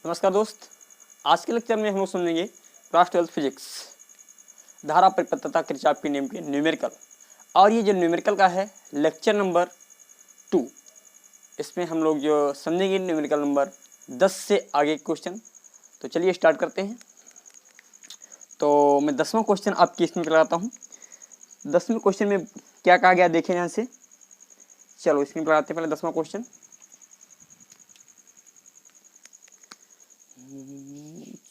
नमस्कार दोस्त, आज के लेक्चर में हम लोग समझेंगे क्लास 12 फिजिक्स धारा परिपत्रता किरचॉफ के नियम के न्यूमेरिकल। और ये जो न्यूमेरिकल का है लेक्चर नंबर 2, इसमें हम लोग जो समझेंगे न्यूमेरिकल नंबर 10 से आगे क्वेश्चन। तो चलिए स्टार्ट करते हैं। तो मैं 10वां क्वेश्चन आपकी इसमें लगाता हूँ। 10वें क्वेश्चन में क्या कहा गया देखें यहाँ से। चलो इसमें लगाते हैं पहले 10वां क्वेश्चन।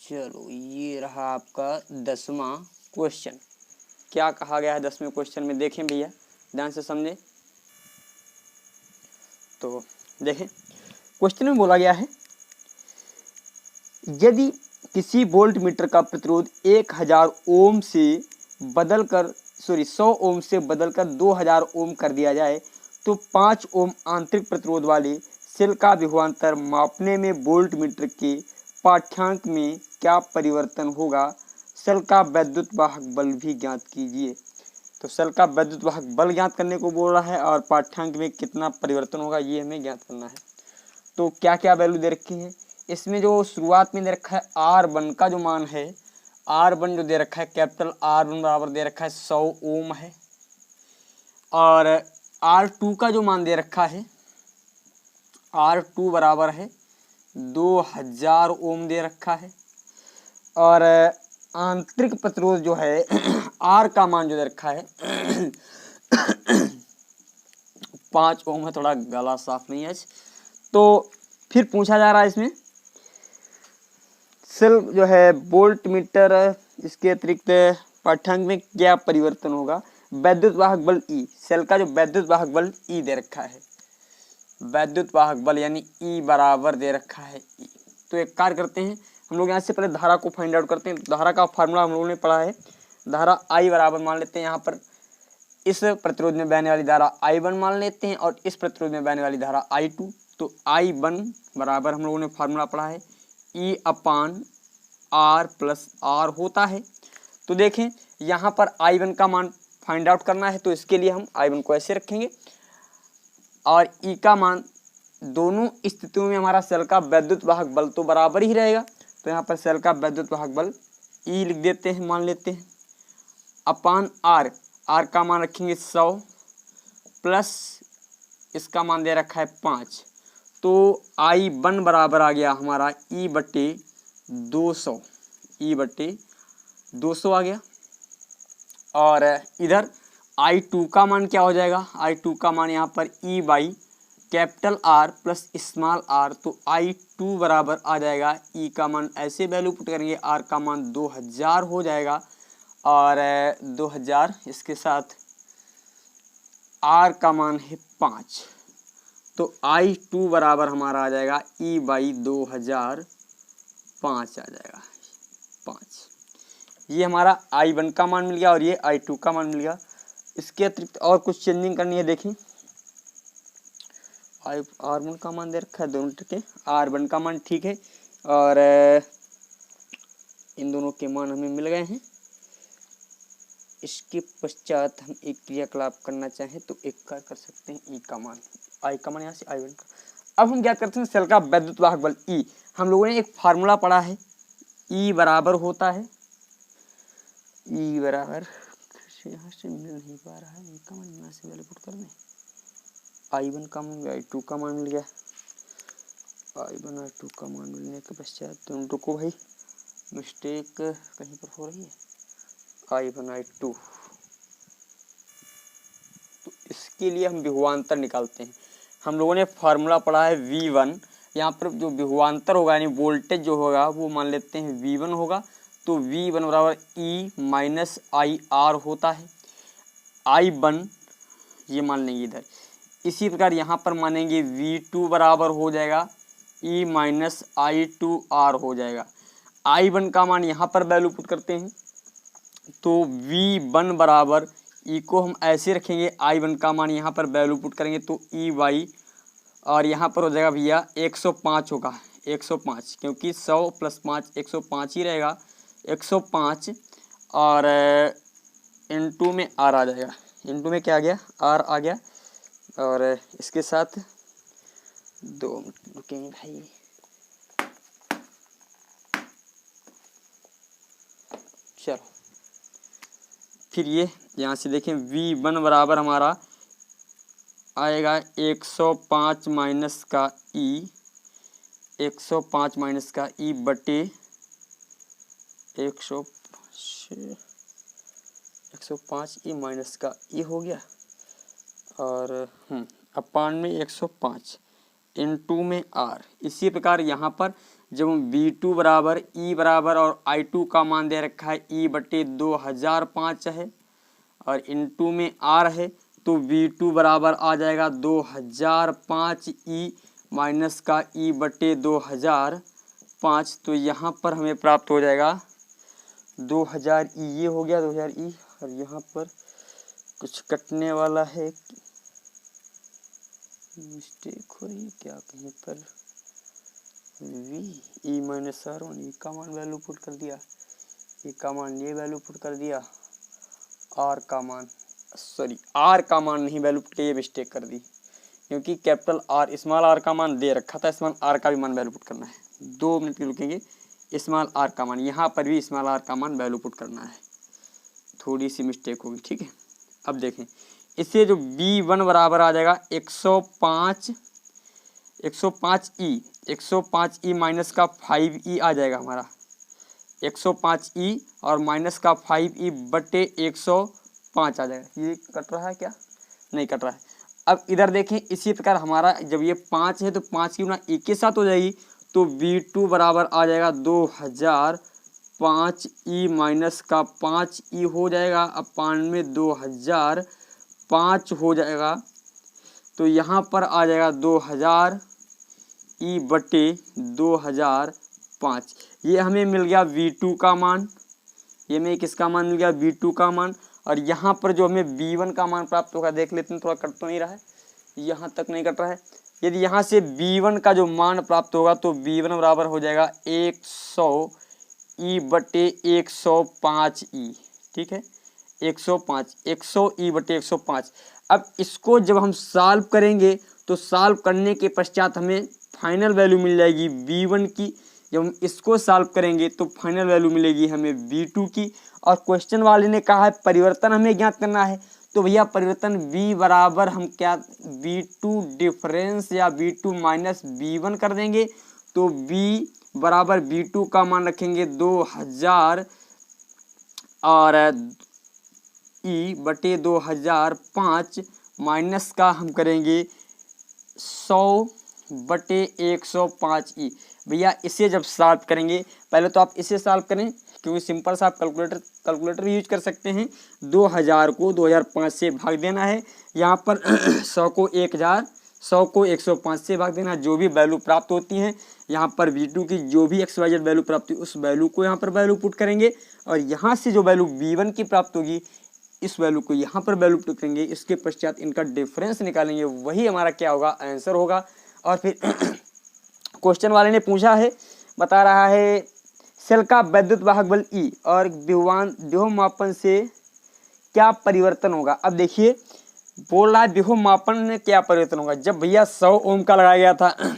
चलो ये रहा आपका 10वां क्वेश्चन। क्या कहा गया है 10वें क्वेश्चन में, देखें भैया ध्यान से समझें। तो देखें क्वेश्चन में बोला गया है, यदि किसी वोल्ट मीटर का प्रतिरोध 1000 ओम से बदलकर 100 ओम से बदलकर 2000 ओम कर दिया जाए तो 5 ओम आंतरिक प्रतिरोध वाले सेल का विभवांतर मापने में वोल्ट मीटर के पाठ्यांक में क्या परिवर्तन होगा। सेल का वैद्युत वाहक बल भी ज्ञात कीजिए। तो सेल का वैद्युत वाहक बल ज्ञात करने को बोल रहा है और पाठ्यांक में कितना परिवर्तन होगा ये हमें ज्ञात करना है। तो क्या क्या वैल्यू दे रखी है इसमें। जो शुरुआत में दे रखा है R1 का जो मान है, R1 जो दे रखा है कैपिटल R1 बराबर दे रखा है 100 ओम है। और R2 का जो मान दे रखा है, R2 बराबर है 2000 ओम दे रखा है। और आंतरिक प्रतिरोध जो है R का मान जो दे रखा है 5 ओम है। थोड़ा गला साफ नहीं है। तो फिर पूछा जा रहा है इसमें सेल जो है वोल्ट मीटर, इसके अतिरिक्त पाठ्यांक में क्या परिवर्तन होगा। वैद्युत वाहक बल E, सेल का जो वैद्युत वाहक बल E दे रखा है, वैद्युत वाहक बल यानी E बराबर दे रखा है E। तो एक कार्य करते हैं हम लोग यहाँ से पहले धारा को फाइंड आउट करते हैं। तो धारा का फार्मूला हम लोगों ने पढ़ा है, धारा I बराबर मान लेते हैं यहाँ पर इस प्रतिरोध में बहने वाली धारा I1 मान लेते हैं और इस प्रतिरोध में बहने वाली धारा I2। तो I1 बराबर हम लोगों ने फार्मूला पढ़ा है E/R प्लस R होता है। तो देखें यहाँ पर I1 का मान फाइंड आउट करना है, तो इसके लिए हम I1 को ऐसे रखेंगे और E का मान, दोनों स्थितियों में हमारा सेल का वैद्युत वाहक बल तो बराबर ही रहेगा। तो यहाँ पर सेल का वैद्युत वाहक बल E लिख देते हैं, मान लेते हैं अपान R। R का मान रखेंगे 100 प्लस इसका मान दे रखा है 5। तो I1 बराबर आ गया हमारा E/200, E/200 आ गया। और इधर I2 का मान क्या हो जाएगा, I2 का मान यहाँ पर E by capital R plus small r। तो I2 बराबर आ जाएगा E का मान ऐसे वैल्यू पुट करेंगे, R का मान 2000 हो जाएगा और 2000 इसके साथ R का मान है 5। तो I2 बराबर हमारा आ जाएगा E/2000 5 आ जाएगा 5। ये हमारा I1 का मान मिल गया और ये I2 का मान मिल गया। इसके अतिरिक्त और कुछ चेंजिंग करनी है। देखें R1 का मान दे रखा है, दोनों ठीक है, R1 का मान ठीक है और इन दोनों के मान हमें मिल गए हैं। इसके पश्चात हम एक क्रियाकलाप करना चाहें तो एक कार्य कर सकते हैं, E का मान, I का मान यहाँ से I1 का। अब हम ज्ञात करते हैं सेल का वैद्युत वाहक बल E। हम लोगों ने एक फार्मूला पढ़ा है, E बराबर होता है, E बराबर यहाँ से मिल नहीं पा रहा है, E का मान यहाँ से वैल्यू पुट कर दें। I1 का मान I2 का मान मिल गया, I1 I2 का मान मिलने के पश्चात तुम रुको भाई, मिस्टेक कहीं पर हो रही है। I1 I2, तो इसके लिए हम विभवांतर निकालते हैं। हम लोगों ने फार्मूला पढ़ा है V1। यहाँ पर जो विभवांतर होगा यानी वोल्टेज जो होगा वो मान लेते हैं V1 होगा। तो V1 बराबर E-IR होता है। I1 ये मान लेंगे इधर। इसी प्रकार यहाँ पर मानेंगे V2 बराबर हो जाएगा E-I2R हो जाएगा। I1 का मान यहाँ पर वैल्यू पुट करते हैं तो V1 बराबर E को हम ऐसे रखेंगे, I1 का मान यहाँ पर वैल्यू पुट करेंगे तो E/, और यहाँ पर हो जाएगा भैया 105 होगा, 105 क्योंकि 100 प्लस 5 105 ही रहेगा, 105 और इनटू में R आ जाएगा। इनटू में क्या आ गया, R आ गया। और इसके साथ 2 मिनट रुकेंगे भाई। चलो फिर ये यहाँ से देखें V1 बराबर हमारा आएगा 105 माइनस का E, 105 माइनस का E बटे 105 E माइनस का E हो गया और अपान में 105 इनटू में R। इसी प्रकार यहाँ पर जब हम V2 बराबर E बराबर और I2 का मान दे रखा है E बटे 2005 है और इनटू में R है, तो V2 बराबर आ जाएगा 2005 E माइनस का E बटे 2005। तो यहाँ पर हमें प्राप्त हो जाएगा 2000 E, ये हो गया 2000 E और यहाँ पर कुछ कटने वाला है, मिस्टेक हो रही है क्या कहीं पर। V E minus R1 E का मान वैल्यू पुट कर दिया, E का मान ये वैल्यू पुट कर दिया, R का मान R का मान नहीं वैल्यू पुट के ये मिस्टेक कर दी, क्योंकि कैपिटल R स्मॉल r का मान दे रखा था, स्मॉल r का भी मान वैल्यू पुट करना है। 2 मिनट के रुकेंगे। स्मॉल r का मान यहाँ पर भी स्मॉल r का मान वैल्यू पुट करना है, थोड़ी सी मिस्टेक होगी, ठीक है। अब देखें इससे जो V1 बराबर आ जाएगा 105 E माइनस का 5E आ जाएगा हमारा 105E और माइनस का 5E बटे 105 आ जाएगा। ये कट रहा है क्या? नहीं कट रहा है। अब इधर देखें इसी प्रकार हमारा जब ये 5 है तो 5 की गुणा 1 के साथ हो जाएगी, तो V2 बराबर आ जाएगा 2005E माइनस का 5E हो जाएगा अपान में 2005 हो जाएगा। तो यहाँ पर आ जाएगा 2000 E बटे 2005। ये हमें मिल गया V2 का मान, ये हमें किसका मान मिल गया? V2 का मान। और यहाँ पर जो हमें V1 का मान प्राप्त होगा, देख लेते हैं, थोड़ा कट तो नहीं रहा है, यहाँ तक नहीं कट रहा है। यदि यहाँ से V1 का जो मान प्राप्त होगा तो V1 बराबर हो जाएगा 100 E बटे 105E, ठीक है, 100 E बटे 105। अब इसको जब हम सॉल्व करेंगे तो सॉल्व करने के पश्चात हमें फाइनल वैल्यू मिल जाएगी V1 की। जब हम इसको सॉल्व करेंगे तो फाइनल वैल्यू मिलेगी हमें V2 की। और क्वेश्चन वाले ने कहा है परिवर्तन हमें ज्ञात करना है, तो भैया परिवर्तन V बराबर हम क्या V2 डिफरेंस या V2 माइनस V1 कर देंगे। तो V बराबर V2 का मान रखेंगे 2000 और E बटे 2005 माइनस का हम करेंगे 100 बटे 105E। भैया इसे जब सॉल्व करेंगे, पहले तो आप इसे सॉल्व करें, क्योंकि सिंपल सा आप कैलकुलेटर यूज कर सकते हैं। 2000 को 2005 से भाग देना है, यहाँ पर 100 को 105 से भाग देना, जो भी वैल्यू प्राप्त होती हैं यहाँ पर V2 की जो भी XYZ वैल्यू प्राप्त हुई उस वैल्यू को यहाँ पर वैल्यू पुट करेंगे, और यहाँ से जो वैल्यू V1 की प्राप्त होगी इस वैल्यू को यहाँ पर वैल्यू पुट करेंगे। इसके पश्चात इनका डिफरेंस निकालेंगे, वही हमारा क्या होगा? आंसर होगा। और फिर क्वेश्चन वाले ने पूछा है, बता रहा है सेल का वैद्युत वाहक बल E और विभव मापन से क्या परिवर्तन होगा। अब देखिए बोल रहा है विभव मापन में क्या परिवर्तन होगा। जब भैया 100 ओम का लगाया गया था,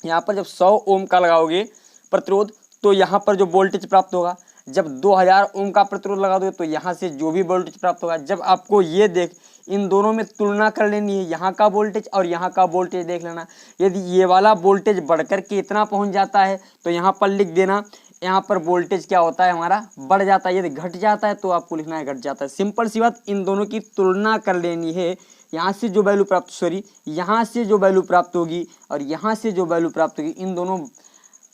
यहाँ पर जब 100 ओम का लगाओगे प्रतिरोध तो यहाँ पर जो वोल्टेज प्राप्त होगा, जब 2000 ओम का प्रतिरोध लगा दोगे तो यहाँ से जो भी वोल्टेज प्राप्त होगा। जब आपको ये देख इन दोनों में तुलना कर लेनी है, यहाँ का वोल्टेज और यहाँ का वोल्टेज देख लेना। यदि ये वाला वोल्टेज बढ़कर के इतना पहुँच जाता है तो यहाँ पर लिख देना, यहाँ पर वोल्टेज क्या होता है हमारा? बढ़ जाता है। यदि घट जाता है तो आपको लिखना है घट जाता है। सिंपल सी बात, इन दोनों की तुलना कर लेनी है। यहाँ से जो वैल्यू प्राप्त यहाँ से जो वैल्यू प्राप्त होगी और यहाँ से जो वैल्यू प्राप्त होगी, इन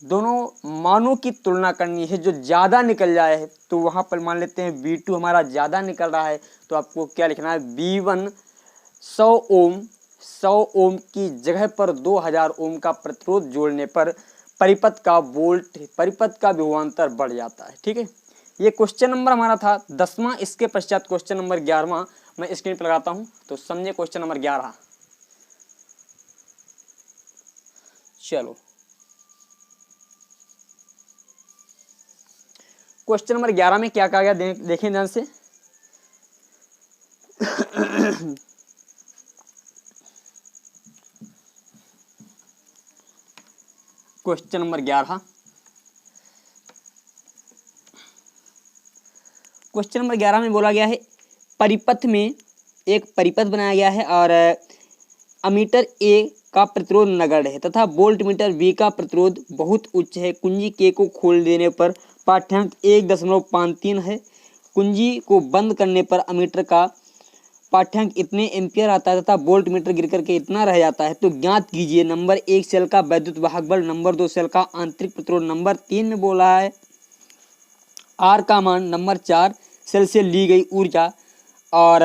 दोनों मानों की तुलना करनी है। जो ज़्यादा निकल जाए है तो वहाँ पर मान लेते हैं V2 हमारा ज़्यादा निकल रहा है, तो आपको क्या लिखना है? V1 100 ओम की जगह पर 2000 ओम का प्रतिरोध जोड़ने पर परिपथ का विभवांतर बढ़ जाता है, ठीक है। ये क्वेश्चन नंबर हमारा था 10वां। इसके पश्चात क्वेश्चन नंबर 11वां मैं स्क्रीन पर लगाता हूँ, तो समझे क्वेश्चन नंबर 11। चलो क्वेश्चन नंबर 11 में क्या कहा गया देखें ध्यान से। क्वेश्चन नंबर 11, क्वेश्चन नंबर 11 में बोला गया है परिपथ में एक परिपथ बनाया गया है और अमीटर ए का प्रतिरोध नगण्य है तथा वोल्ट मीटर बी का प्रतिरोध बहुत उच्च है। कुंजी के को खोल देने पर पाठ्यांक 1.53 है। कुंजी को बंद करने पर अमीटर का पाठ्यांक इतने एम्पियर आता है तथा वोल्ट मीटर गिर करके इतना रह जाता है। तो ज्ञात कीजिए नंबर 1 सेल का वैद्युत वाहक बल, नंबर 2 सेल का आंतरिक प्रतिरोध, नंबर 3 में बोला है आर का मान, नंबर 4 सेल से ली गई ऊर्जा और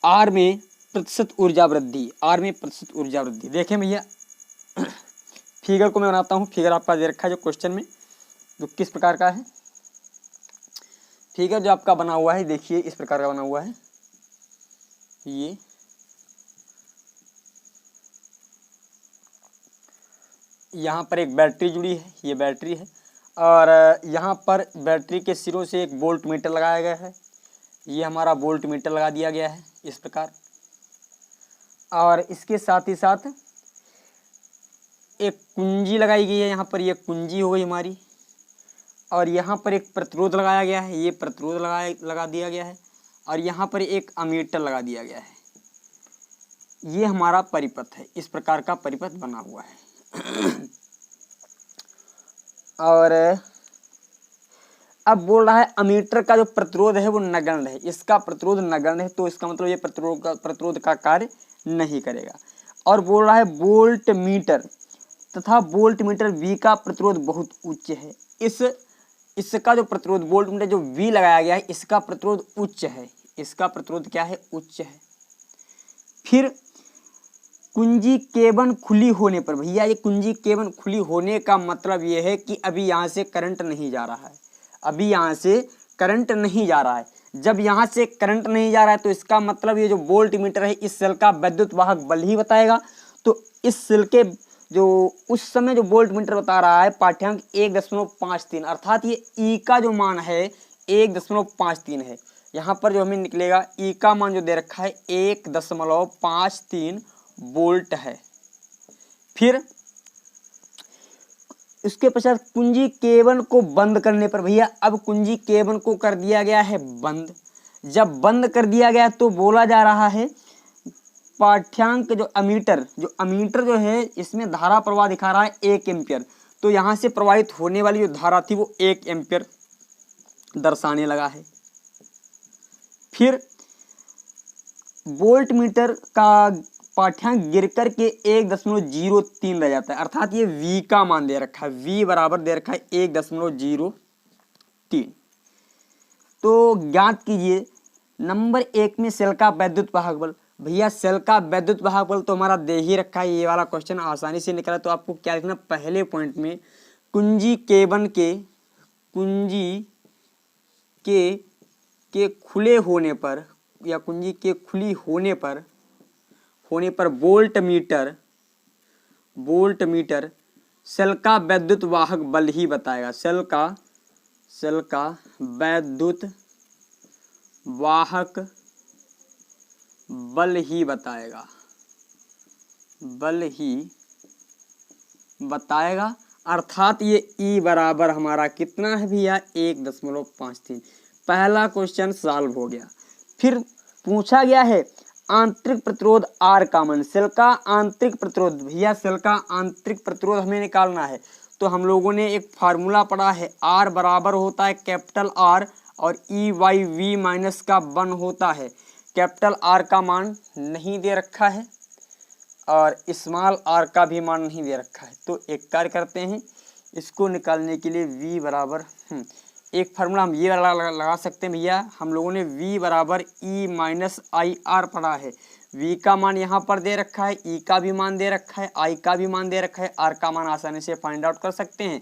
आर में प्रतिशत ऊर्जा वृद्धि, आर में प्रतिशत ऊर्जा वृद्धि। देखें भैया फिगर को मैं बनाता हूँ। फिगर आपका दे रखा है जो क्वेश्चन में, जो किस प्रकार का है। फिगर जो आपका बना हुआ है देखिए इस प्रकार का बना हुआ है। ये यहाँ पर एक बैटरी जुड़ी है, ये बैटरी है और यहाँ पर बैटरी के सिरों से एक वोल्ट मीटर लगाया गया है। ये हमारा वोल्ट मीटर लगा दिया गया है इस प्रकार और इसके साथ ही साथ एक कुंजी लगाई गई है। यहाँ पर ये कुंजी हो गई हमारी और यहाँ पर एक प्रतिरोध लगाया गया है, ये प्रतिरोध लगा दिया गया है और यहाँ पर एक अमीटर लगा दिया गया है। ये हमारा परिपथ है, इस प्रकार का परिपथ बना हुआ है। और अब बोल रहा है अमीटर का जो प्रतिरोध है वो नगण्य है, इसका प्रतिरोध नगण्य है तो इसका मतलब ये प्रतिरोध का कार्य नहीं करेगा। और बोल रहा है वोल्ट मीटर तथा वोल्ट मीटर V का प्रतिरोध बहुत उच्च है। इसका जो प्रतिरोध वोल्ट मीटर जो V लगाया गया है इसका प्रतिरोध उच्च है, इसका प्रतिरोध क्या है, उच्च है। फिर कुंजी केबन खुली होने पर, भैया ये कुंजी केबन खुली होने का मतलब ये है कि अभी यहाँ से करंट नहीं जा रहा है, अभी यहाँ से करंट नहीं जा रहा है। जब यहाँ से करंट नहीं जा रहा है तो इसका मतलब ये जो वोल्ट मीटर है इस सेल का वैद्युत वाहक बल ही बताएगा। तो इस सेल के जो उस समय जो वोल्ट मीटर बता रहा है पाठ्यांक 1.53 अर्थात ये ई का जो मान है 1.53 है। यहाँ पर जो हमें निकलेगा ई का मान जो दे रखा है 1.53 वोल्ट है। फिर इसके पश्चात कुंजी केबन को बंद करने पर, भैया अब कुंजी केबन को कर दिया गया है बंद। जब बंद कर दिया गया तो बोला जा रहा है पाठ्यांक जो अमीटर जो है इसमें धारा प्रवाह दिखा रहा है 1 एम्पियर, तो यहाँ से प्रवाहित होने वाली जो धारा थी वो 1 एम्पियर दर्शाने लगा है। फिर वोल्ट मीटर का पाठ्यांक गिर करके 1.03 रह जाता है अर्थात ये V का मान दे रखा है, V बराबर दे रखा है 1.03। तो ज्ञात कीजिए नंबर 1 में सेल का वैद्युत वाहक बल। भैया सेल का वैद्युत वाहक बल तो हमारा दे ही रखा है, ये वाला क्वेश्चन आसानी से निकला। तो आपको क्या लिखना, पहले पॉइंट में कुंजी केबन के खुले होने पर या कुंजी के खुली होने पर वोल्ट मीटर सेल का वैद्युत वाहक बल ही बताएगा, सेल का वैद्युत वाहक बल ही बताएगा अर्थात ये E बराबर हमारा कितना है भैया 1.53। पहला क्वेश्चन सॉल्व हो गया। फिर पूछा गया है आंतरिक प्रतिरोध R का मान, सेल का आंतरिक प्रतिरोध। भैया सेल का आंतरिक प्रतिरोध हमें निकालना है तो हम लोगों ने एक फार्मूला पढ़ा है, R बराबर होता है कैपिटल R और E/V माइनस का 1 होता है। कैपिटल R का मान नहीं दे रखा है और स्मॉल r का भी मान नहीं दे रखा है। तो एक कार्य करते हैं, इसको निकालने के लिए V बराबर एक फार्मूला हम ये लगा सकते हैं भैया। हम लोगों ने V बराबर E माइनस आई आर पढ़ा है। V का मान यहाँ पर दे रखा है, E का भी मान दे रखा है, I का भी मान दे रखा है, R का मान आसानी से फाइंड आउट कर सकते हैं।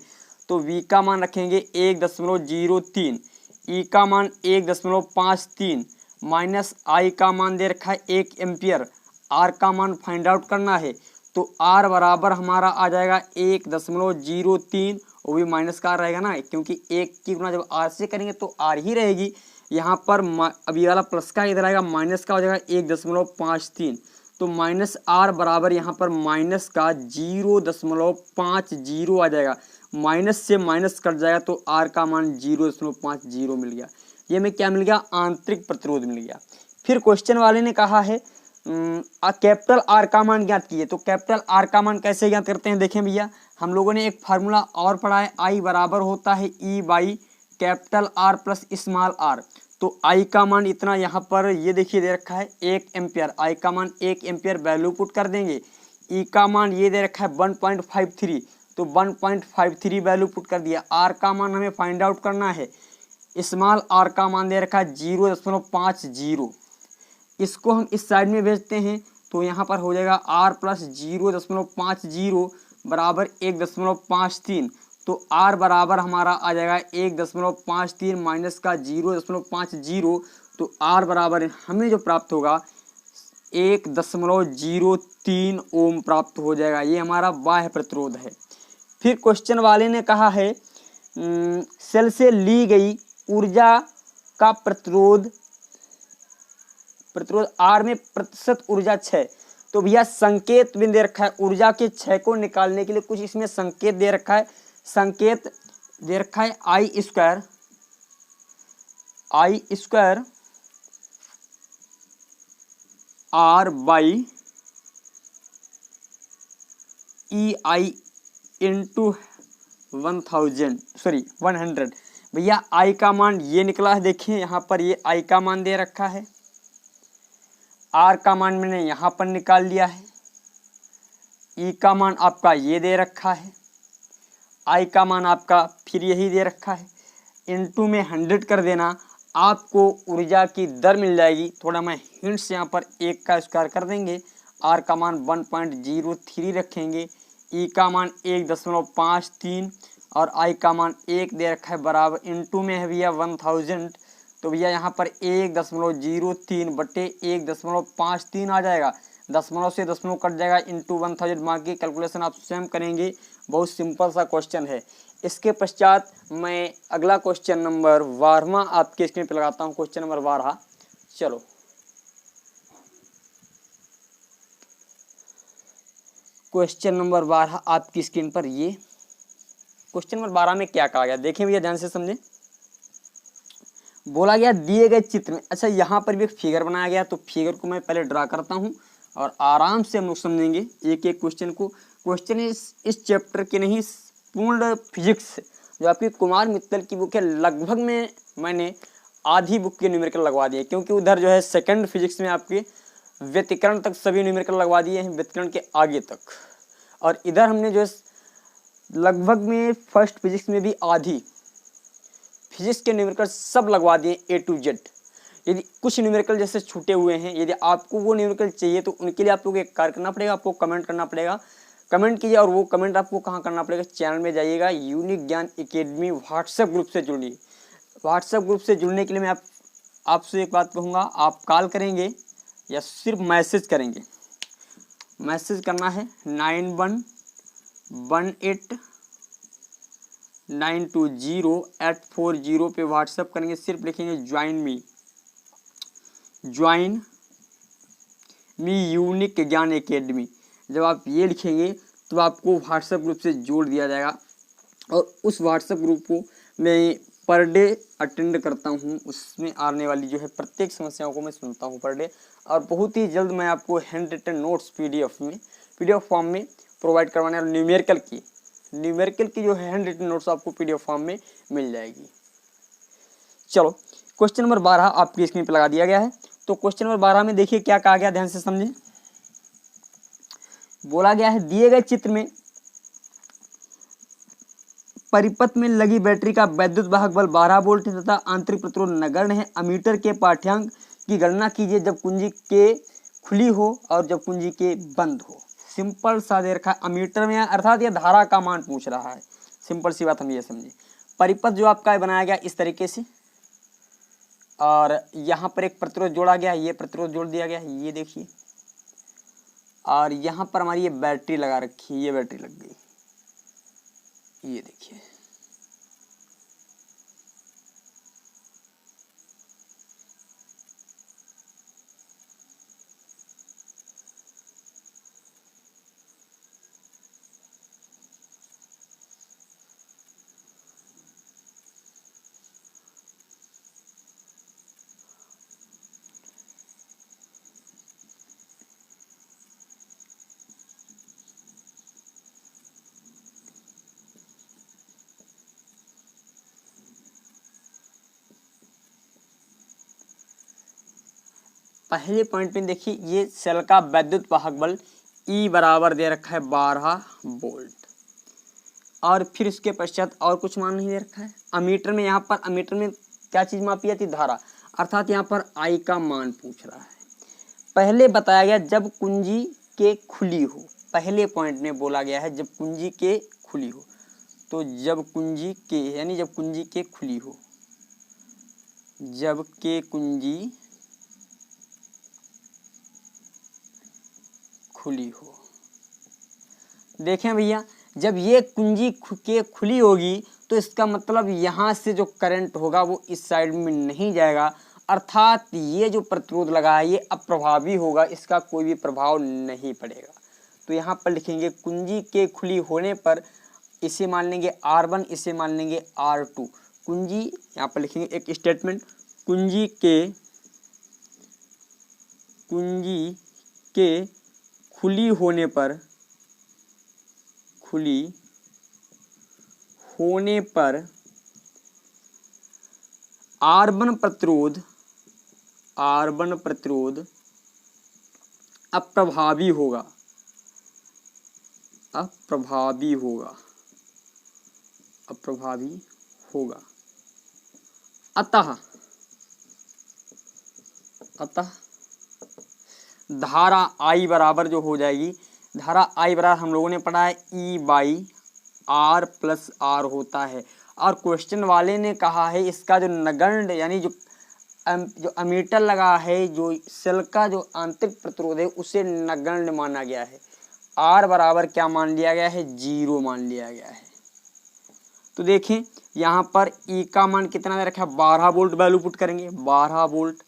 तो V का मान रखेंगे 1.03, E का मान 1.53 माइनस I का मान दे रखा है 1 एम्पियर, R का मान फाइंड आउट करना है। तो R बराबर हमारा आ जाएगा 1.03, वो भी माइनस का रहेगा ना, क्योंकि 1 की गुना जब R से करेंगे तो R ही रहेगी। यहाँ पर अभी वाला प्लस का इधर आएगा, माइनस का हो जाएगा 1.53। तो माइनस R बराबर यहाँ पर माइनस का 0.50 आ जाएगा, माइनस से माइनस कट जाएगा तो R का मान 0.50 मिल गया। ये हमें क्या मिल गया, आंतरिक प्रतिरोध मिल गया। फिर क्वेश्चन वाले ने कहा है कैपिटल आर का मान ज्ञात कीजिए। तो कैपिटल आर का मान कैसे ज्ञात करते हैं, देखें भैया हम लोगों ने एक फार्मूला और पढ़ा है, आई बराबर होता है E by capital R plus small r. तो आई का मान इतना यहाँ पर ये देखिए दे रखा है 1 एम्पियर, आई का मान 1 एम्पियर वैल्यू पुट कर देंगे। ई का मान ये दे रखा है 1.53, तो 1.53 वैल्यू पुट कर दिया। आर का मान हमें फाइंड आउट करना है, स्मॉल आर का मान दे रखा है 0.50। इसको हम इस साइड में भेजते हैं तो यहाँ पर हो जाएगा r प्लस 0.50 बराबर 1.53। तो r बराबर हमारा आ जाएगा 1.53 माइनस का 0.50, तो r बराबर हमें जो प्राप्त होगा 1.03 ओम प्राप्त हो जाएगा। ये हमारा बाह्य प्रतिरोध है। फिर क्वेश्चन वाले ने कहा है सेल से ली गई ऊर्जा का प्रतिरोध आर में प्रतिशत ऊर्जा क्षय। तो भैया संकेत भी दे रखा है, ऊर्जा के क्षय को निकालने के लिए कुछ इसमें संकेत दे रखा है। संकेत दे रखा है I square R by E I into 100। भैया आई का मान ये निकला है, देखिए यहाँ पर ये आई का मान दे रखा है, आर का मान मैंने यहाँ पर निकाल लिया है, ई का मान आपका ये दे रखा है, आई का मान आपका फिर यही दे रखा है। इनटू में 100 कर देना, आपको ऊर्जा की दर मिल जाएगी। थोड़ा मैं हिंट्स यहाँ पर 1 का स्क्वायर कर देंगे, आर का मान 1.03 रखेंगे, ई का मान 1.53 और आई का मान 1 दे रखा है बराबर इनटू में है भैया 1000। तो भैया यहाँ पर 1.03 बटे 1.53 आ जाएगा, दशमलव से दशमलव कट जाएगा, इंटू 1000। बाकी कैलकुलेशन आप स्वयं करेंगे, बहुत सिंपल सा क्वेश्चन है। इसके पश्चात मैं अगला क्वेश्चन नंबर 12वां आपके स्क्रीन पर लगाता हूँ। क्वेश्चन नंबर 12, चलो क्वेश्चन नंबर 12 आपकी स्क्रीन पर। ये क्वेश्चन नंबर 12 में क्या कहा गया, देखें भैया ध्यान से समझें। बोला गया दिए गए चित्र में, अच्छा यहाँ पर भी एक फिगर बनाया गया, तो फिगर को मैं पहले ड्रा करता हूँ और आराम से हम लोग समझेंगे एक एक क्वेश्चन को। क्वेश्चन इस चैप्टर के नहीं, पूर्ण फिजिक्स जो आपकी कुमार मित्तल की बुक है, लगभग में मैंने आधी बुक के न्यूमेरिकल लगवा दिए, क्योंकि उधर जो है सेकंड फिजिक्स में आपके व्यतिकरण तक सभी न्यूमेरिकल लगवा दिए हैं, व्यतिकरण के आगे तक। और इधर हमने जो है लगभग में फर्स्ट फिजिक्स में भी आधी फिजिक्स के न्यूमेरिकल सब लगवा दिए A to Z। यदि कुछ न्यूमेरिकल जैसे छूटे हुए हैं, यदि आपको वो न्यूमेरिकल चाहिए तो उनके लिए आप लोग एक कार्य करना पड़ेगा, आपको कमेंट करना पड़ेगा। कमेंट कीजिए, और वो कमेंट आपको कहाँ करना पड़ेगा, चैनल में जाइएगा, यूनिक ज्ञान एकेडमी व्हाट्सएप ग्रुप से जुड़िए। व्हाट्सएप ग्रुप से जुड़ने के लिए मैं आपसे एक बात कहूँगा, आप कॉल करेंगे या सिर्फ मैसेज करेंगे। मैसेज करना है 9118920840 पे व्हाट्सएप करेंगे, सिर्फ लिखेंगे ज्वाइन मी यूनिक ज्ञान एकेडमी। जब आप ये लिखेंगे तो आपको व्हाट्सएप ग्रुप से जोड़ दिया जाएगा, और उस व्हाट्सएप ग्रुप को मैं पर डे अटेंड करता हूँ। उसमें आने वाली जो है प्रत्येक समस्याओं को मैं सुनता हूँ पर डे, और बहुत ही जल्द मैं आपको handwritten notes PDF form में प्रोवाइड करवाने वाला न्यूमेरिकल की जो है हैंड रिटन नोट्स आपको पीडीएफ फॉर्म में मिल जाएगी। चलो क्वेश्चन नंबर 12 आपकी स्क्रीन पर लगा दिया गया है। तो क्वेश्चन नंबर 12 में देखिए क्या कहा गया, ध्यान से समझें। बोला गया है दिए गए चित्र में परिपथ में लगी बैटरी का वैद्युत वाहक बल 12 वोल्ट है तथा आंतरिक प्रतिरोध नगण्य है। अमीटर के पाठ्यांक की गणना कीजिए जब कुंजी के खुली हो और जब कुंजी के बंद हो। सिंपल सा दे रखा है अमीटर में, अर्थात यह धारा का मान पूछ रहा है। सिंपल सी बात हम ये समझे। परिपथ जो आपका बनाया गया इस तरीके से, और यहाँ पर एक प्रतिरोध जोड़ा गया, ये प्रतिरोध जोड़ दिया गया है, ये देखिए, और यहाँ पर हमारी ये बैटरी लगा रखी है, ये बैटरी लग गई, ये देखिए। पहले पॉइंट में देखिए ये सेल का वैद्युत वाहक बल E बराबर दे रखा है 12 वोल्ट, और फिर इसके पश्चात और कुछ मान नहीं दे रखा है। अमीटर में, यहाँ पर अमीटर में क्या चीज़ मापी जाती है? धारा, अर्थात यहाँ पर I का मान पूछ रहा है। पहले बताया गया जब कुंजी के खुली हो, पहले पॉइंट में बोला गया है जब कुंजी के खुली हो, तो जब कुंजी के यानी जब कुंजी के खुली हो, जब के कुंजी खुली हो। देखें भैया, जब ये कुंजी के खुली होगी तो इसका मतलब यहाँ से जो करंट होगा वो इस साइड में नहीं जाएगा, अर्थात ये जो प्रतिरोध लगा है ये अप्रभावी होगा, इसका कोई भी प्रभाव नहीं पड़ेगा। तो यहाँ पर लिखेंगे कुंजी के खुली होने पर इसे मान लेंगे R1, इसे मान लेंगे R2। कुंजी, यहाँ पर लिखेंगे एक स्टेटमेंट, कुंजी के खुली होने पर R1 प्रतिरोध अप्रभावी होगा। अतः धारा I बराबर जो हो जाएगी, धारा I बराबर हम लोगों ने पढ़ा है E/R प्लस R होता है, और क्वेश्चन वाले ने कहा है इसका जो नगण्य यानी जो अमीटर लगा है, जो सेल का जो आंतरिक प्रतिरोध है उसे नगण्य माना गया है। R बराबर क्या मान लिया गया है? 0 मान लिया गया है। तो देखें यहाँ पर E का मान कितना दे रखा है? 12 वोल्ट वैल्यू पुट करेंगे, 12 वोल्ट।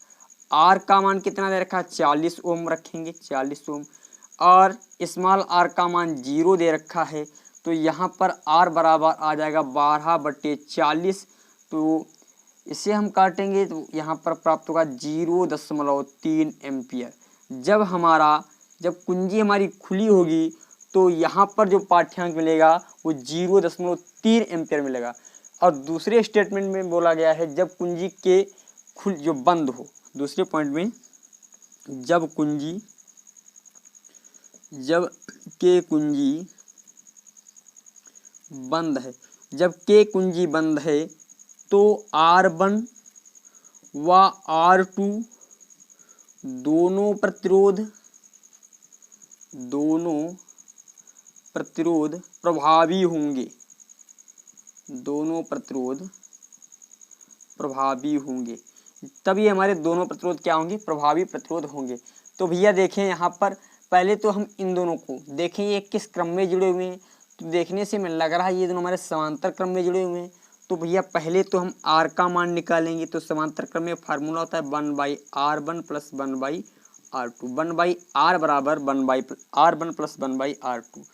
R का मान कितना दे रखा है? 40 ओम रखेंगे, 40 ओम, और स्मॉल r का मान 0 दे रखा है। तो यहाँ पर R बराबर आ जाएगा 12/40। तो इसे हम काटेंगे तो यहाँ पर प्राप्त होगा 0.3 एम्पियर। जब कुंजी हमारी खुली होगी तो यहाँ पर जो पाठ्यांक मिलेगा वो 0.3 एम्पियर मिलेगा। और दूसरे स्टेटमेंट में बोला गया है जब कुंजी के जो बंद हो, दूसरे पॉइंट में जब के कुंजी बंद है तो R1 व R2 दोनों प्रतिरोध प्रभावी होंगे, तब ये हमारे दोनों प्रतिरोध क्या होंगे? प्रभावी प्रतिरोध होंगे। तो भैया देखें यहाँ पर पहले तो हम इन दोनों को देखें ये किस क्रम में जुड़े हुए हैं। तो देखने से लग रहा है ये दोनों हमारे समांतर क्रम में जुड़े हुए हैं। तो भैया पहले तो हम R का मान निकालेंगे, तो समांतर क्रम में फार्मूला होता है 1/R1 प्लस 1/R2। 1/R बराबर 1/R1 प्लस 1/R2।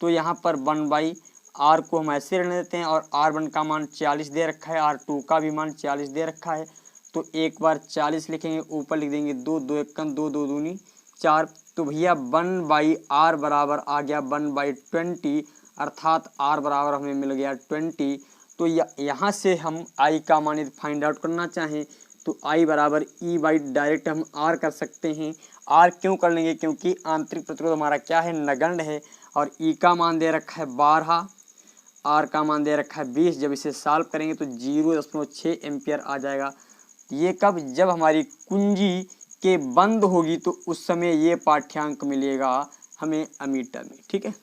तो यहाँ पर 1/R को हम ऐसे रहने देते हैं, और R1 का मान 40 दे रखा है, R2 का भी मान 40 दे रखा है। तो एक बार 40 लिखेंगे, ऊपर लिख देंगे 2, 2 1 2, 2 दूनी 4। तो भैया 1/R बराबर आ गया 1/20, अर्थात R बराबर हमें मिल गया 20। तो यहाँ से हम I का मान यदि फाइंड आउट करना चाहें तो I बराबर E/ डायरेक्ट हम R कर सकते हैं। R क्यों कर लेंगे? क्योंकि आंतरिक प्रतिरोध हमारा क्या है? नगण्य है, और E का मान दे रखा है 12, R का मान दे रखा है 20। जब इसे सॉल्व करेंगे तो 0.6 एम्पियर आ जाएगा। ये कब? जब हमारी कुंजी के बंद होगी तो उस समय ये पाठ्यांक मिलेगा हमें अमीटर में। ठीक है,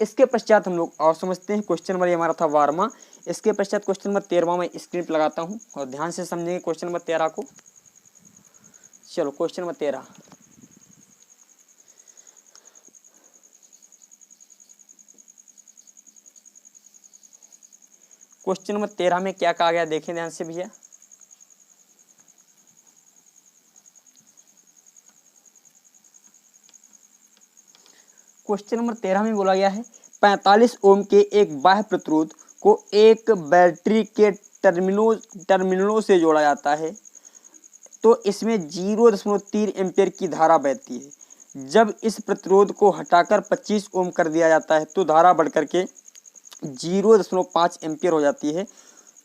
इसके पश्चात हम लोग और समझते हैं। क्वेश्चन नंबर हमारा था 12वां। इसके पश्चात क्वेश्चन नंबर 13वां मैं स्क्रीन पर लगाता हूँ और ध्यान से समझेंगे क्वेश्चन नंबर 13 को। चलो क्वेश्चन नंबर 13। क्वेश्चन नंबर 13 में क्या कहा गया देखें ध्यान से भैया। क्वेश्चन नंबर 13 में बोला गया है 45 ओम के एक बाह्य प्रतिरोध को एक बैटरी के टर्मिनलों से जोड़ा जाता है, तो इसमें 0.3 एम्पियर की धारा बहती है। जब इस प्रतिरोध को हटाकर 25 ओम कर दिया जाता है तो धारा बढ़कर के 0.5 एम्पियर हो जाती है।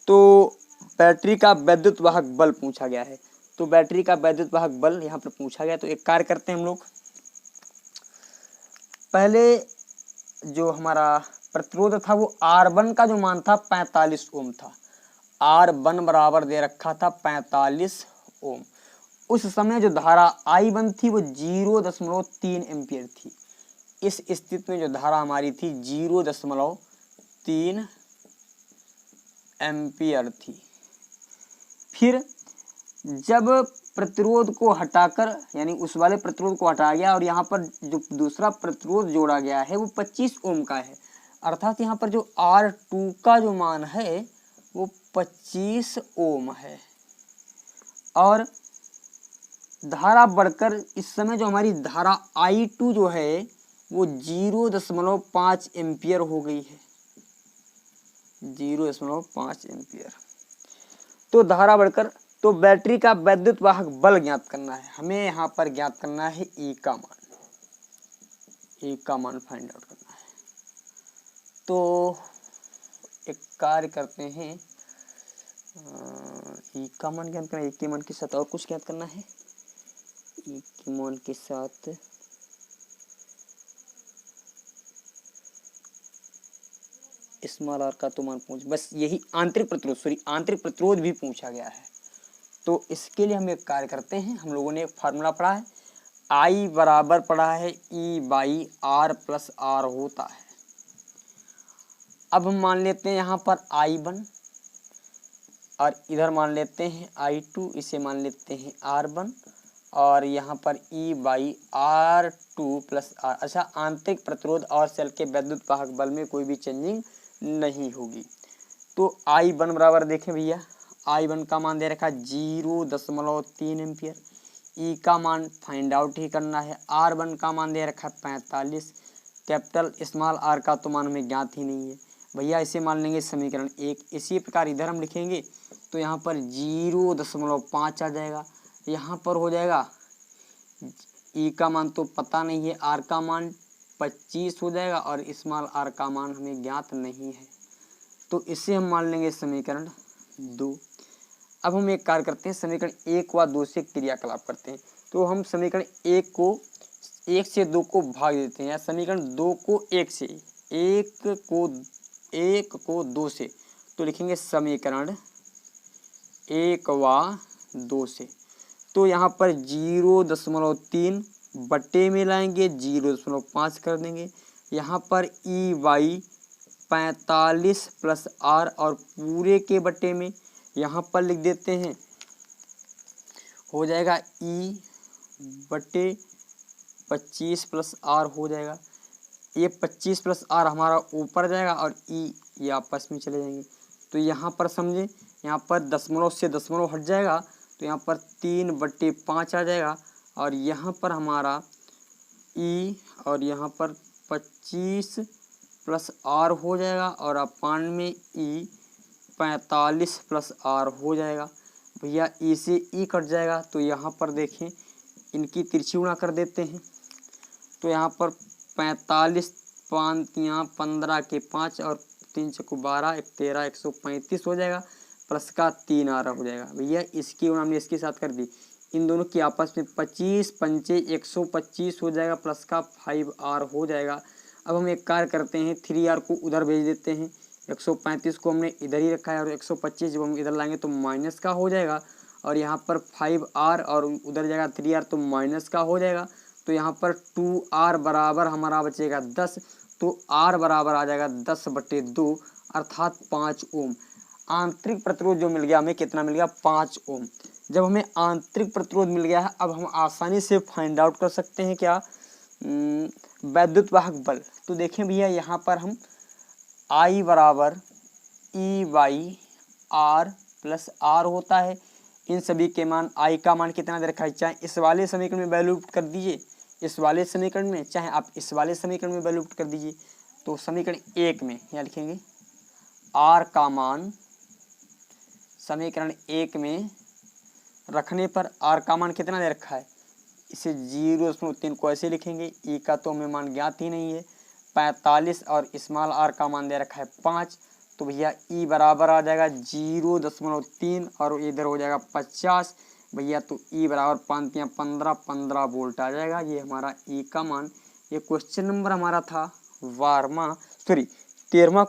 तो बैटरी का वैद्युत वाहक बल पूछा गया है। तो बैटरी का वैद्युत वाहक बल यहाँ पर पूछा गया। तो एक कार्य करते हैं हम लोग, पहले जो हमारा प्रतिरोध था वो R1 का जो मान था 45 ओम था। R1 बराबर दे रखा था 45 ओम। उस समय जो धारा I1 थी वो 0.3 एम्पियर थी। इस स्थिति में जो धारा हमारी थी 0.3 एम्पियर थी। फिर जब प्रतिरोध को हटाकर, यानी उस वाले प्रतिरोध को हटाया गया और यहाँ पर जो दूसरा प्रतिरोध जोड़ा गया है वो 25 ओम का है, अर्थात यहाँ पर जो R2 का जो मान है वो 25 ओम है। और धारा बढ़कर इस समय जो हमारी धारा I2 जो है वो 0.5 एम्पियर हो गई है, 0.5 एम्पियर। तो धारा बढ़कर, तो बैटरी का वैद्युत वाहक बल ज्ञात करना है हमें। यहाँ पर ज्ञात करना है E का मान, E का मान फाइंड आउट करना है। तो एक कार्य करते हैं, E का मान ज्ञात करना है, E के मान के साथ और कुछ ज्ञात करना है। E के मान के साथ स्मॉल आर का तो मान पूछ, बस यही आंतरिक प्रतिरोध भी पूछा गया है। तो इसके लिए हम एक कार्य करते हैं, हम लोगों ने एक फार्मूला पढ़ा है, I बराबर पढ़ा है E/R प्लस R होता है। अब हम मान लेते हैं यहाँ पर I1 और इधर मान लेते हैं I2, इसे मान लेते हैं R1 और यहाँ पर E/R2 प्लस R। अच्छा, आंतरिक प्रतिरोध और सेल के वैद्युत वाहक बल में कोई भी चेंजिंग नहीं होगी। तो I1 बराबर देखें भैया, I1 का मान दे रखा 0.3 एम्पियर। E का मान फाइंड आउट ही करना है। R1 का मान दे रखा 45, कैपिटल स्मॉल r का तो मान हमें ज्ञात ही नहीं है भैया, इसे मान लेंगे समीकरण 1। इसी प्रकार इधर हम लिखेंगे तो यहाँ पर 0.5 आ जाएगा, यहाँ पर हो जाएगा E का मान तो पता नहीं है, R का मान 25 हो जाएगा और स्मॉल r का मान हमें ज्ञात नहीं है। तो इसे हम मान लेंगे समीकरण 2। अब हम एक कार्य करते हैं, समीकरण 1 व 2 से क्रियाकलाप करते हैं। तो हम समीकरण 1 से 2 को भाग देते हैं, या समीकरण 2 को 1 से, 1 को 2 से, तो लिखेंगे समीकरण 1 व 2 से। तो यहाँ पर 0.3 बटे में लाएंगे, 0.5 कर देंगे। यहाँ पर E/45 प्लस R और पूरे के बटे में यहाँ पर लिख देते हैं, हो जाएगा E/25 प्लस R हो जाएगा। ये 25 प्लस R हमारा ऊपर जाएगा और E ये आपस में चले जाएंगे। तो यहाँ पर समझें, यहाँ पर दशमलव से दशमलव हट जाएगा तो यहाँ पर 3/5 आ जाएगा और यहाँ पर हमारा E और यहाँ पर 25 प्लस R हो जाएगा और अपान में E/45 प्लस R हो जाएगा। भैया E से E कट जाएगा तो यहाँ पर देखें, इनकी तिरछी गुणा कर देते हैं। तो यहाँ पर 45, 5 यहाँ 15 के 5 और 3 चौको 12, 1 13, 135 हो जाएगा, प्लस का 3 R हो जाएगा। भैया इसकी गुणा हमने इसके साथ कर दी, इन दोनों की आपस में 25 पंचे 125 हो जाएगा, प्लस का 5R हो जाएगा। अब हम एक कार्य करते हैं, 3R को उधर भेज देते हैं, 135 को हमने इधर ही रखा है और 125 जब हम इधर लाएंगे तो माइनस का हो जाएगा और यहाँ पर 5R और उधर जाएगा 3R तो माइनस का हो जाएगा। तो यहाँ पर 2R बराबर हमारा बचेगा 10, तो R बराबर आ जाएगा 10/2 अर्थात 5 ओम। आंतरिक प्रतिरोध जो मिल गया हमें, कितना मिल गया, 5 ओम। जब हमें आंतरिक प्रतिरोध मिल गया है, अब हम आसानी से फाइंड आउट कर सकते हैं क्या, वैद्युत वाहक बल। तो देखें भैया, यहाँ पर हम I बराबर E/R प्लस R होता है। इन सभी के मान, I का मान कितना दे रखा है, चाहे इस वाले समीकरण में वैल्यू पुट कर दीजिए, इस वाले समीकरण में, चाहे आप इस वाले समीकरण में वैल्यू पुट कर दीजिए। तो समीकरण 1 में यहाँ लिखेंगे R का मान, समीकरण 1 में रखने पर R का मान कितना दे रखा है, इसे 0.3 को ऐसे लिखेंगे। E का तो हमें मान ज्ञात ही नहीं है, 45 और स्मॉल r का मान दे रखा है 5। तो भैया E बराबर आ जाएगा 0.3 और इधर हो जाएगा 50, भैया तो ई बराबर 5 या 15 वोल्ट आ जाएगा। ये हमारा ई का मान। ये क्वेश्चन नंबर हमारा था 13वां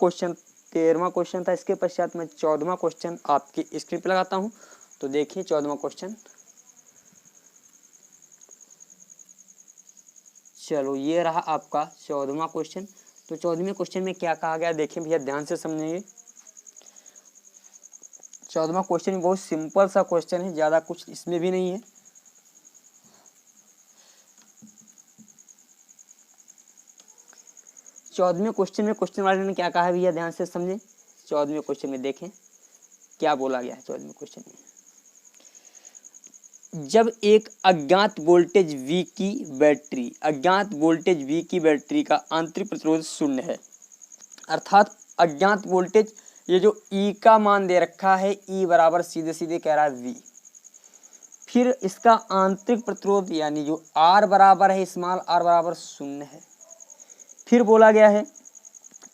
क्वेश्चन था। इसके पश्चात मैं 14वां क्वेश्चन आपकी स्क्रीन पर लगाता हूँ। तो देखिए 14वां क्वेश्चन। चलो ये रहा आपका 14वां क्वेश्चन। तो 14वें क्वेश्चन में क्या कहा गया देखिए भैया, ध्यान से समझेंगे। 14वां क्वेश्चन बहुत सिंपल सा क्वेश्चन है, ज़्यादा कुछ इसमें भी नहीं है। चौदहवें क्वेश्चन में क्वेश्चन वाले ने क्या कहा है भैया, ध्यान से समझें। 14वें क्वेश्चन में देखें क्या बोला गया है। 14वें क्वेश्चन में जब एक अज्ञात वोल्टेज V की बैटरी का आंतरिक प्रतिरोध 0 है, अर्थात अज्ञात वोल्टेज ये जो E का मान दे रखा है, E बराबर सीधे सीधे कह रहा है V। फिर इसका आंतरिक प्रतिरोध यानी जो R बराबर है, स्मॉल r बराबर 0 है। फिर बोला गया है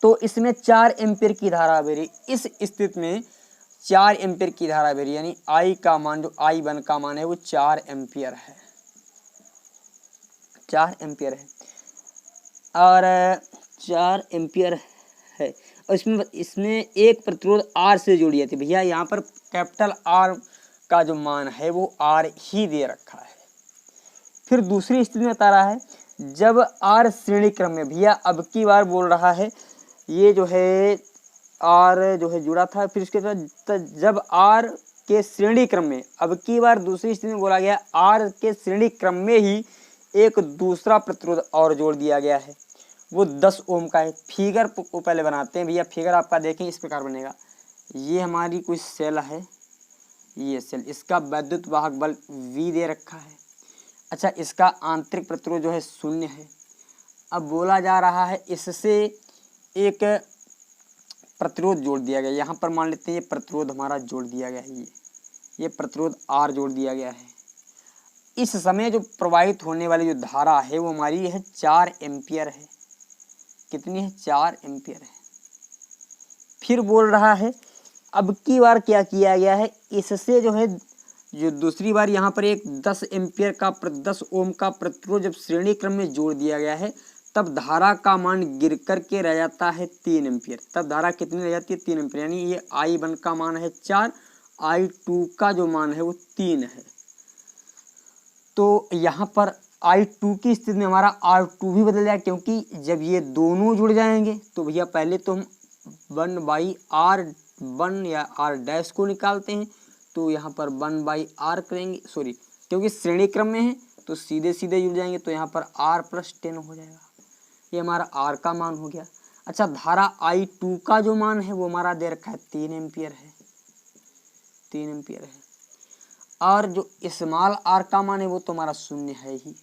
तो इसमें 4 एम्पीयर की धारा बह रही। इस स्थिति में 4 एम्पीयर की धारा बह रही, यानी I का मान जो I1 का मान है वो 4 एम्पीयर है। 4 एम्पीयर है और 4 एम्पीयर है। और इसमें एक प्रतिरोध R से जोड़ी जाती है। भैया यहाँ पर कैपिटल R का जो मान है वो R ही दे रखा है। फिर दूसरी स्थिति में बता रहा है जब R श्रेणी क्रम में, भैया अब की बार बोल रहा है ये जो है R जो है जुड़ा था। फिर उसके बाद जब R के श्रेणी क्रम में, अब की बार दूसरी स्थिति में बोला गया R के श्रेणी क्रम में ही एक दूसरा प्रतिरोध और जोड़ दिया गया है, वो 10 ओम का है। फिगर को पहले बनाते हैं भैया। फिगर आपका देखें इस प्रकार बनेगा। ये हमारी कोई सेल है, ये सेल, इसका वैद्युत वाहक बल V दे रखा है। अच्छा, इसका आंतरिक प्रतिरोध जो है 0 है। अब बोला जा रहा है इससे एक प्रतिरोध जोड़ दिया गया। यहाँ पर मान लेते हैं ये प्रतिरोध हमारा जोड़ दिया गया है, ये प्रतिरोध R जोड़ दिया गया है। इस समय जो प्रवाहित होने वाली जो धारा है वो हमारी है 4 एम्पीयर है। कितनी है? 4 एम्पीयर है। फिर बोल रहा है अब की बार क्या किया गया है, इससे जो है जो दूसरी बार यहाँ पर एक 10 एम्पीयर का 10 ओम का प्रतिरोध जब श्रेणी क्रम में जोड़ दिया गया है, तब धारा का मान गिर करके रह जाता है 3 एम्पीयर। तब धारा कितनी रह जाती है? 3 एम्पीयर। यानी ये I1 का मान है 4, I2 का जो मान है वो 3 है। तो यहाँ पर I2 की स्थिति में हमारा R2 भी बदल जाए, क्योंकि जब ये दोनों जुड़ जाएंगे तो भैया पहले तो हम 1/R1 या R डैश को निकालते हैं। तो यहाँ पर 1/R करेंगे, सॉरी क्योंकि श्रेणी क्रम में है तो सीधे सीधे जुड़ जाएंगे, तो यहाँ पर R+10 हो जाएगा। ये हमारा R का मान हो गया। अच्छा, धारा I2 का जो मान है वो हमारा दे रखा है 3 एम्पीयर है, 3 एम्पीयर है। और जो स्मॉल r का मान है वो तो हमारा 0 है ही।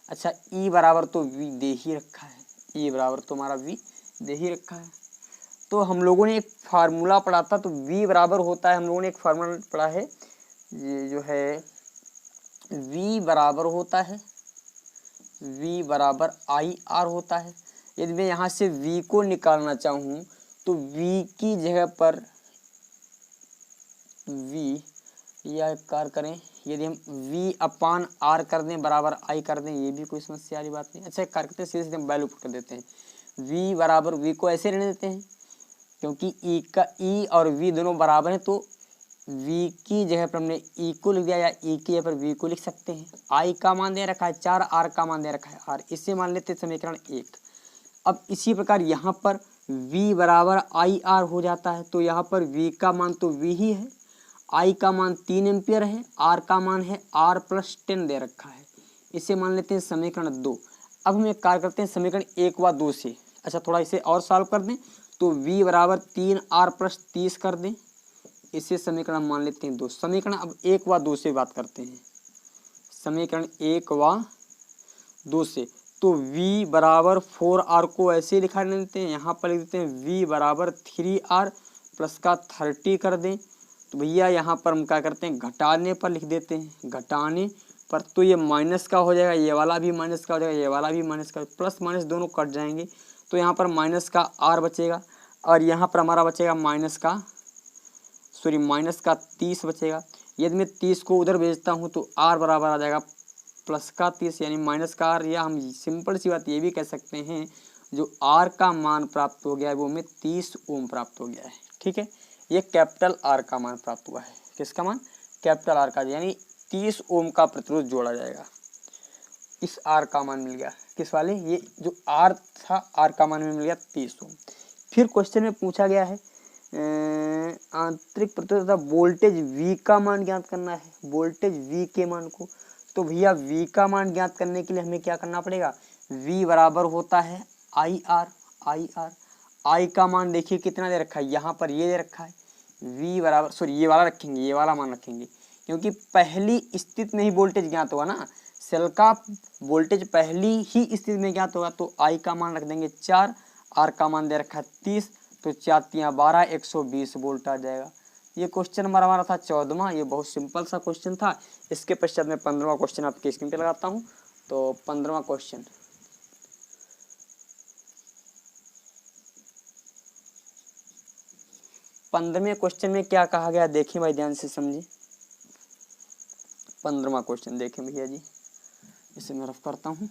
अच्छा, E बराबर तो V दे ही रखा है, E बराबर तो हमारा V दे ही रखा है। तो हम लोगों ने एक फार्मूला पढ़ा था, तो V बराबर होता है, हम लोगों ने एक फार्मूला पढ़ा है, ये जो है V बराबर होता है, V बराबर IR होता है। यदि मैं यहाँ से V को निकालना चाहूँ तो V की जगह पर V या कार्य करें, यदि हम V/R कर दें बराबर I कर दें, ये भी कोई समस्या वाली बात नहीं। अच्छा, एक कार्य करते हैं, सीधे सीधे हम वैल्यू पुट कर देते हैं। V बराबर V को ऐसे रहने देते हैं, क्योंकि E और V दोनों बराबर हैं, तो V की जगह पर हमने E को लिख दिया या E की जगह पर V को लिख सकते हैं। I का मान दे रखा है 4, R का मान दे रखा है R, इससे मान लेते हैं समीकरण 1। अब इसी प्रकार यहाँ पर V बराबर IR हो जाता है, तो यहाँ पर V का मान तो V ही है, I का मान 3 एम्पीयर है, R का मान है R+10 दे रखा है, इसे मान लेते हैं समीकरण 2। अब हम एक कार्य करते हैं समीकरण 1 व 2 से। अच्छा, थोड़ा इसे और सॉल्व कर दें, तो V बराबर 3R+30 कर दें, इसे समीकरण मान लेते हैं 2। समीकरण अब 1 व 2 से बात करते हैं, समीकरण 1 व 2 से। तो V बराबर 4R को ऐसे लिखा देते हैं, यहाँ पर लिख देते हैं V बराबर 3R प्लस का 30 कर दें। तो भैया यहाँ पर हम क्या करते हैं, घटाने पर लिख देते हैं, घटाने पर तो ये माइनस का हो जाएगा, ये वाला भी माइनस का हो जाएगा, ये वाला भी माइनस का, प्लस माइनस दोनों कट जाएंगे, तो यहाँ पर माइनस का R बचेगा, और यहाँ पर हमारा बचेगा माइनस का 30 बचेगा। यदि मैं 30 को उधर भेजता हूँ तो R बराबर आ जाएगा प्लस का 30 यानी माइनस का R, या हम सिंपल सी बात ये भी कह सकते हैं जो R का मान प्राप्त हो गया है वो हमें 30 ओम प्राप्त हो गया है। ठीक है, ये कैपिटल R का मान प्राप्त हुआ है। किसका मान? कैपिटल R का, यानी 30 ओम का प्रतिरोध जोड़ा जाएगा। इस R का मान मिल गया, किस वाले? ये जो R था, R का मान में मिल गया 30 ओम। फिर क्वेश्चन में पूछा गया है आंतरिक प्रतिरोध तथा वोल्टेज V का मान ज्ञात करना है, वोल्टेज V के मान को। तो भैया V का मान ज्ञात करने के लिए हमें क्या करना पड़ेगा? V बराबर होता है IR। I का मान देखिए कितना दे रखा है, यहाँ पर ये दे रखा है V बराबर, सॉरी ये वाला रखेंगे, ये वाला मान रखेंगे, क्योंकि पहली स्थिति में ही वोल्टेज ज्ञात होगा ना, सेल का वोल्टेज पहली ही स्थिति में ज्ञात होगा। तो I का मान रख देंगे 4, R का मान दे रखा है 30, तो 4 3 12, 120 वोल्ट आ जाएगा। ये क्वेश्चन हमारा था 14वां। ये बहुत सिंपल सा क्वेश्चन था। इसके पश्चात मैं 15वां क्वेश्चन आपके स्क्रीन पे लगाता हूँ। तो 15वां क्वेश्चन, पंद्रहवें क्वेश्चन में क्या कहा गया देखिए भाई, ध्यान से समझिए। 15वां क्वेश्चन देखें भैया जी, इसे मैं रफ करता हूँ।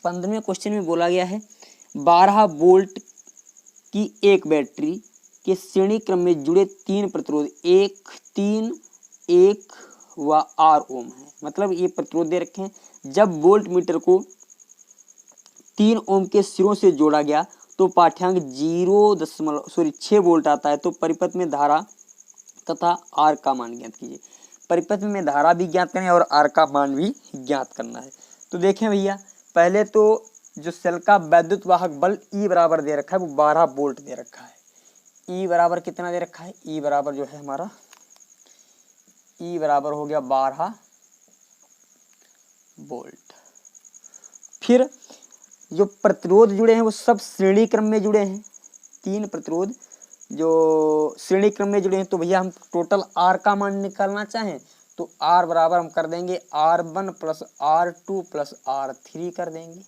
15वें क्वेश्चन में बोला गया है 12 वोल्ट की एक बैटरी के श्रेणी क्रम में जुड़े 3 प्रतिरोध 1, 3, 1 व R ओम है। मतलब ये प्रतिरोध दे रखे हैं। जब वोल्ट मीटर को 3 ओम के सिरों से जोड़ा गया तो पाठ्यांक 6 वोल्ट आता है। तो परिपथ में धारा तथा R का मान ज्ञात कीजिए। परिपथ में धारा भी ज्ञात करना है और R का मान भी ज्ञात करना है। तो देखें भैया, पहले तो जो सेल का वैद्युत वाहक बल E बराबर दे रखा है वो 12 वोल्ट दे रखा है। E बराबर कितना दे रखा है? E बराबर जो है हमारा, E बराबर हो गया 12 वोल्ट। फिर जो प्रतिरोध जुड़े हैं वो सब श्रेणी क्रम में जुड़े हैं। 3 प्रतिरोध जो श्रेणी क्रम में जुड़े हैं। तो भैया हम टोटल R का मान निकालना चाहें तो R बराबर हम कर देंगे R1 plus R2 plus R3 कर देंगे।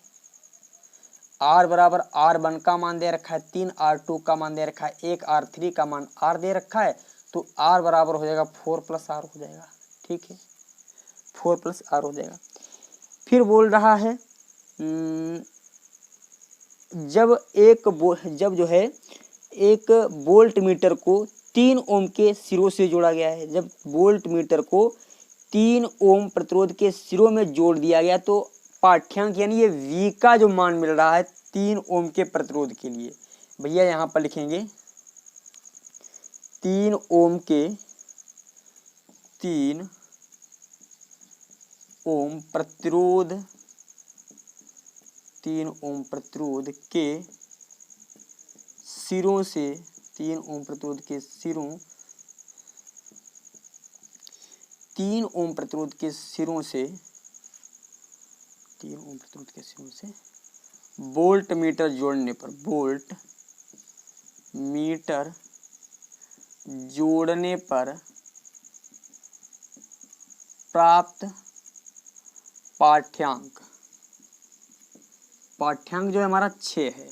R बराबर R1 का मान दे रखा है 3, R2 का मान दे रखा है 1, R3 का मान R दे रखा है। तो R बराबर हो जाएगा 4 प्लस R हो जाएगा। ठीक है, 4 प्लस R हो जाएगा। फिर बोल रहा है जब जो है एक वोल्ट मीटर को 3 ओम के सिरों से जोड़ा गया है। जब वोल्ट मीटर को 3 ओम प्रतिरोध के सिरों में जोड़ दिया गया तो पाठ्यांक यानी ये V का जो मान मिल रहा है 3 ओम के प्रतिरोध के लिए, भैया यहाँ पर लिखेंगे 3 ओम के 3 ओम प्रतिरोध 3 ओम प्रतिरोध के सिरों से 3 ओम प्रतिरोध के सिरों 3 ओम प्रतिरोध के सिरों से 3 ओम प्रतिरोध के सिरों से वोल्ट मीटर जोड़ने पर वोल्ट मीटर जोड़ने पर प्राप्त पाठ्यांक जो है हमारा 6 है।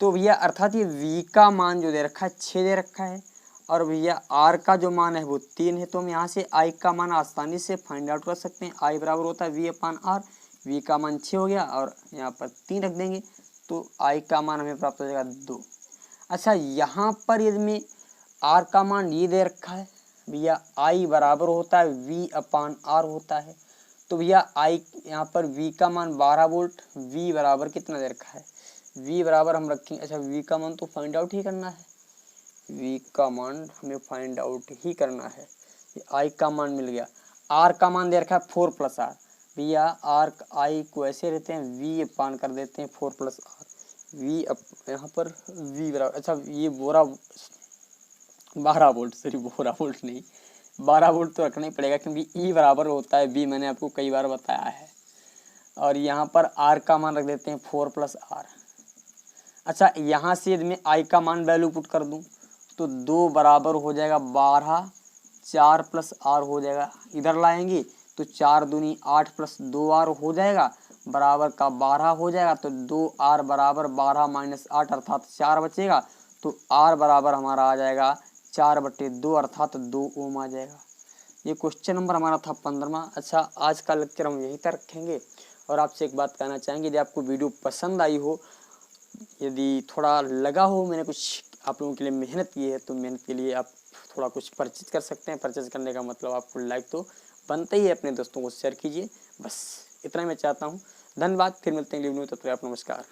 तो भैया अर्थात ये V का मान जो दे रखा है 6 दे रखा है और भैया R का जो मान है वो 3 है। तो हम यहाँ से I का मान आसानी से फाइंड आउट कर सकते हैं। I बराबर होता है V/R। V का मान 6 हो गया और यहाँ पर 3 रख देंगे तो I का मान हमें प्राप्त हो जाएगा 2। अच्छा, यहाँ पर यदि R का मान ये दे रखा है भैया, I बराबर होता है V/R होता है। तो भैया I यहाँ पर V का मान 12 वोल्ट, V बराबर कितना दे रखा है? V बराबर हम रखेंगे, अच्छा V का मान तो फाइंड आउट ही करना है, V का मान हमें फाइंड आउट ही करना है। I का मान मिल गया। R का मान दे रखा है 4 प्लस R। भैया R I को ऐसे रहते हैं V/, कर देते हैं 4 प्लस R। V यहाँ पर V बराबर, अच्छा ये 12 वोल्ट, सॉरी 12 वोल्ट नहीं, 12 वोल्ट तो रखना ही पड़ेगा क्योंकि E बराबर होता है V, मैंने आपको कई बार बताया है। और यहाँ पर R का मान रख देते हैं 4 प्लस R। अच्छा, यहाँ से यदि मैं I का मान वैल्यू पुट कर दूँ तो 2 बराबर हो जाएगा 12, 4 प्लस R हो जाएगा। इधर लाएंगे तो 4 दूनी 8 प्लस 2R हो जाएगा, बराबर का 12 हो जाएगा। तो 2R बराबर 12 माइनस 8 अर्थात 4 बचेगा। तो R बराबर हमारा आ जाएगा 4/2 अर्थात 2 ओम आ जाएगा। ये क्वेश्चन नंबर हमारा था 15वां। अच्छा, आज का लेक्चर हम यहीं तक रखेंगे और आपसे एक बात कहना चाहेंगे, यदि आपको वीडियो पसंद आई हो, यदि थोड़ा लगा हो मैंने कुछ आप लोगों के लिए मेहनत की है, तो मेहनत के लिए आप थोड़ा कुछ परचेज कर सकते हैं। परचेज करने का मतलब आपको लाइक तो बनता ही है, अपने दोस्तों को शेयर कीजिए। बस इतना ही मैं चाहता हूँ। धन्यवाद, फिर मिलते हैं अगली वीडियो में, तब तक आप नमस्कार।